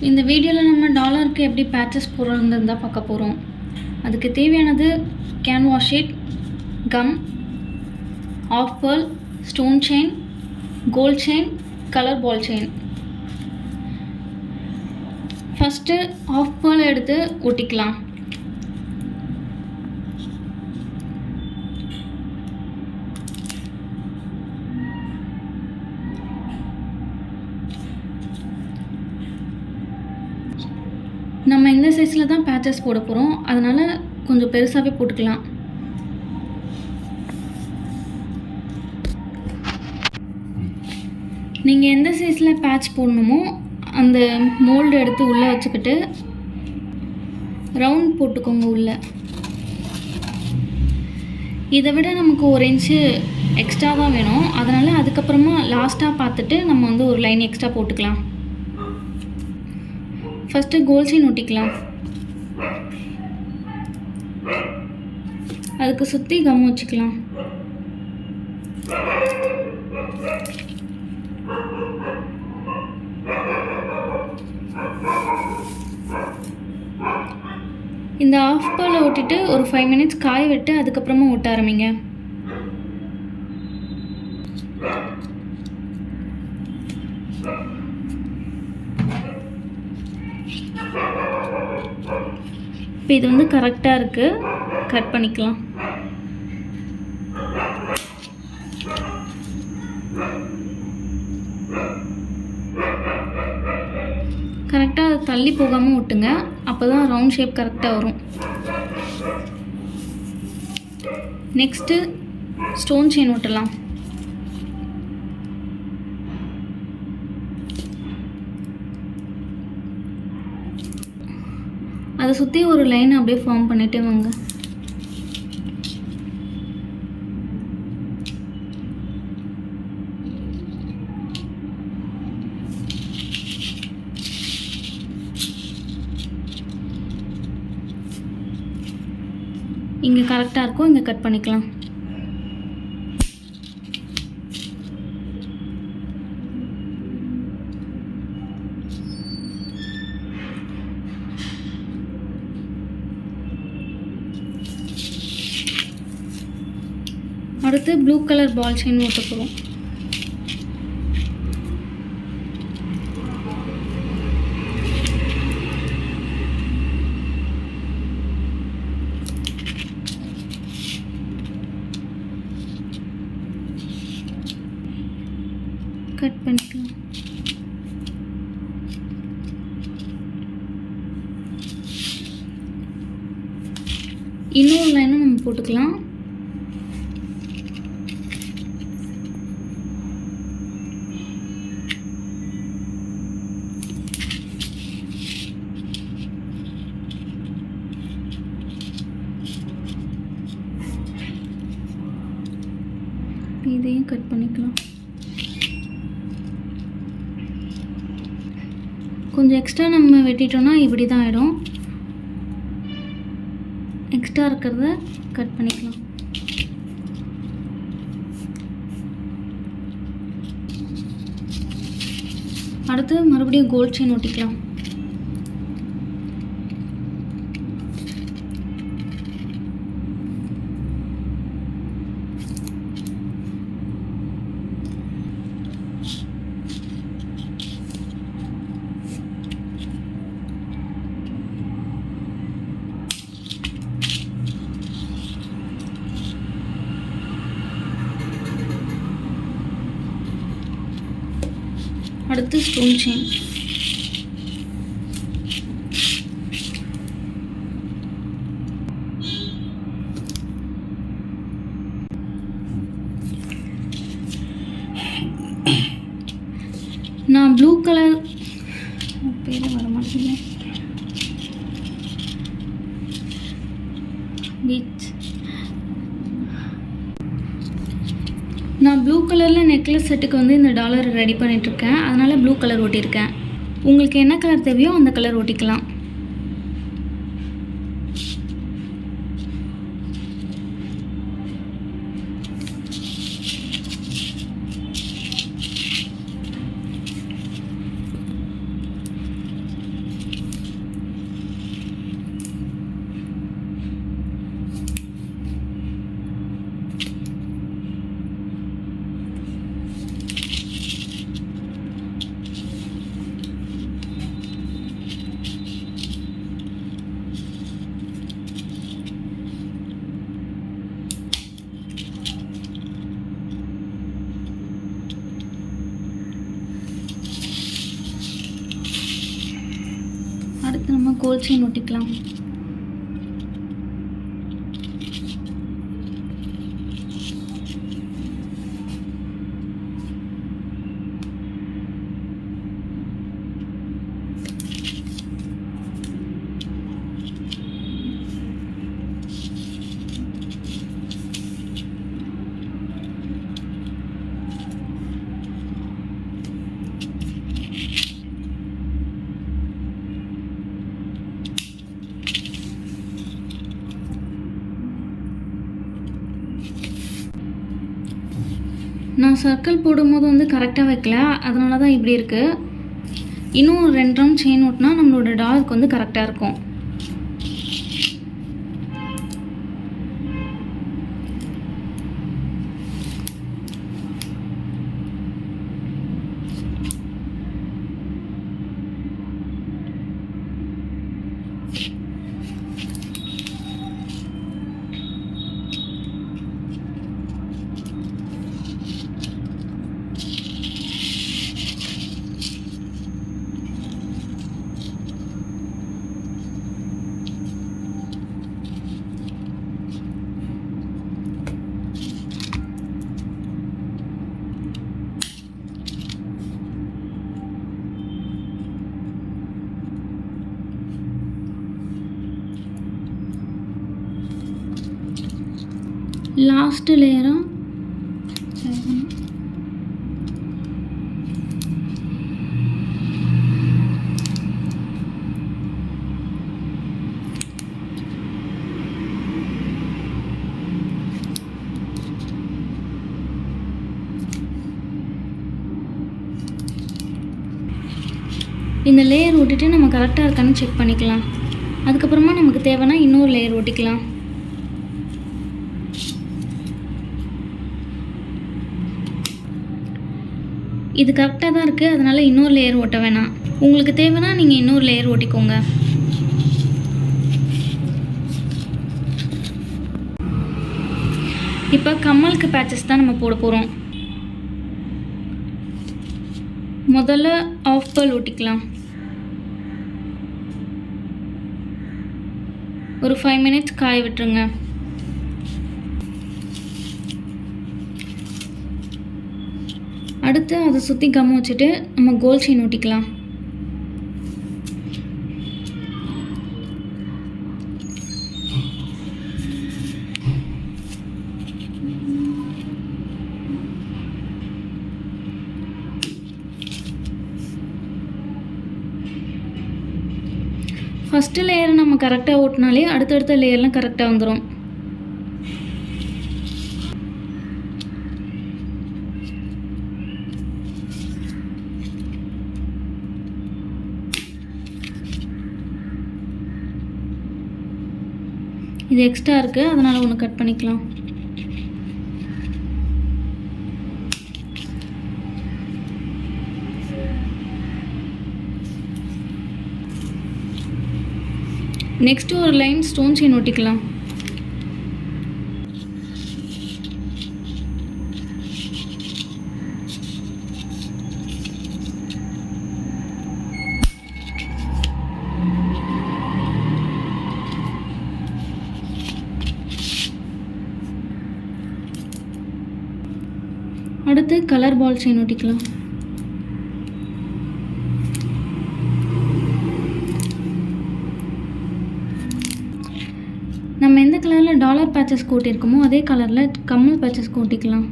இந்த வீடியோவில் நம்ம டாலருக்கு எப்படி பேச்சஸ் போடுறதுன்னு தான் பார்க்க போகிறோம். அதுக்கு தேவையானது canvas sheet, gum, half pearl, stone chain, gold chain, colour ball chain. First half pearl எடுத்து ஒட்டிக்கலாம். நம்ம இந்த சைஸில் தான் பேச்சஸ் போட போகிறோம், அதனால் கொஞ்சம் பெருசாகவே போட்டுக்கலாம். நீங்கள் எந்த சைஸில் பேட்ச் போடணுமோ அந்த மோல்டு எடுத்து உள்ளே வச்சுக்கிட்டு ரவுண்ட் போட்டுக்கோங்க உள்ளே. இதை விட நமக்கு 1 இன்ச்சு எக்ஸ்ட்ரா தான் வேணும், அதனால் அதுக்கப்புறமா லாஸ்ட்டாக பார்த்துட்டு நம்ம வந்து ஒரு லைன் எக்ஸ்ட்ரா போட்டுக்கலாம். ஃபஸ்ட்டு கோல்ட் செயின் ஒட்டிக்கலாம். அதுக்கு சுற்றி கம் வச்சுக்கலாம். இந்த ஆஃப் பேர்லை ஒட்டிட்டு ஒரு 5 மினிட்ஸ் காய விட்டு அதுக்கப்புறமா ஒட்ட ஆரம்பிங்க. இப்போ இது வந்து கரெக்டாக இருக்குது, கட் பண்ணிக்கலாம். கரெக்டாக அதை தள்ளி போகாமல் ஒட்டுங்க, அப்போ தான் ரவுண்ட் ஷேப் கரெக்டாக வரும். நெக்ஸ்ட்டு ஸ்டோன் செயின் ஒட்டலாம். அதை சுற்றி ஒரு லைன் அப்படியே ஃபார்ம் பண்ணிகிட்டே வாங்க. இங்கே கரெக்டாக இருக்கும், இங்கே கட் பண்ணிக்கலாம். அடுத்து ப்ளூ கலர் பால் செயின் ஓட்ட போகிறோம். கட் பண்ணிக்கலாம். இன்னொரு லைனும் நம்ம போட்டுக்கலாம். இதையும் கட் பண்ணிக்கலாம். கொஞ்சம் எக்ஸ்ட்ரா நம்ம வெட்டிட்டோம்னா இப்படி தான் ஆகிடும். எக்ஸ்ட்ரா இருக்கிறத கட் பண்ணிக்கலாம். அடுத்து மறுபடியும் கோல்ட் செயின் ஒட்டிக்கலாம். அடுத்து ஸ்டோன் செயின். நான் ப்ளூ கலர் பேர் வர மாட்டேங்க, நான் ப்ளூ கலரில் நெக்லஸ் செட்டுக்கு வந்து இந்த டாலர் ரெடி பண்ணிகிட்ருக்கேன், அதனால் ப்ளூ கலர் ஒட்டியிருக்கேன். உங்களுக்கு என்ன கலர் தேவையோ அந்த கலர் ஒட்டிக்கலாம். அடுத்து நம்ம கோல்ட் செயின் ஒட்டிக்கலாம். நான் சர்க்கிள் போடும்போது வந்து கரெக்டாக வைக்கல, அதனால தான் இப்படி இருக்குது. இன்னும் 2 ரவுண்ட் செயின் ஓட்டினா நம்மளோட டாலுக்கு வந்து கரெக்டாக இருக்கும். லாஸ்ட்டு லேயரும் இந்த லேயர் ஒட்டிட்டு நம்ம கரெக்டாக இருக்கான்னு செக் பண்ணிக்கலாம். அதுக்கப்புறமா நமக்கு தேவைன்னா இன்னொரு லேயர் ஒட்டிக்கலாம். இது கரெக்டாக தான் இருக்குது, அதனால் இன்னொரு லேயர் ஒட்ட வேணாம். உங்களுக்கு தேவைன்னா நீங்கள் இன்னொரு லேயர் ஒட்டிக்கோங்க. இப்போ கம்மலுக்கு பேச்சஸ் தான் நம்ம போட போகிறோம். முதல்ல ஆஃப் பேர்ல் ஒட்டிக்கலாம். ஒரு 5 மினிட்ஸ் காய விட்டுருங்க. அடுத்து அதை சுற்றி கம் வச்சுட்டு நம்ம கோல்ட் செயின் ஒட்டிக்கலாம். ஃபஸ்ட்டு லேயரை நம்ம கரெக்டாக ஓட்டினாலே அடுத்தடுத்த லேயர்லாம் கரெக்டாக வந்துடும். இது எக்ஸ்ட்ரா இருக்குது, அதனால் ஒன்று கட் பண்ணிக்கலாம். நெக்ஸ்ட்டு ஒரு லைன் ஸ்டோன் செயின் ஒட்டிக்கலாம். அடுத்து கலர் பால் செயின் ஒட்டிக்கலாம். நம்ம எந்த கலரில் டாலர் பேச்சஸ் கூட்டியிருக்கோமோ அதே கலரில் கம்மல் பேச்சஸ் கூட்டிக்கலாம்.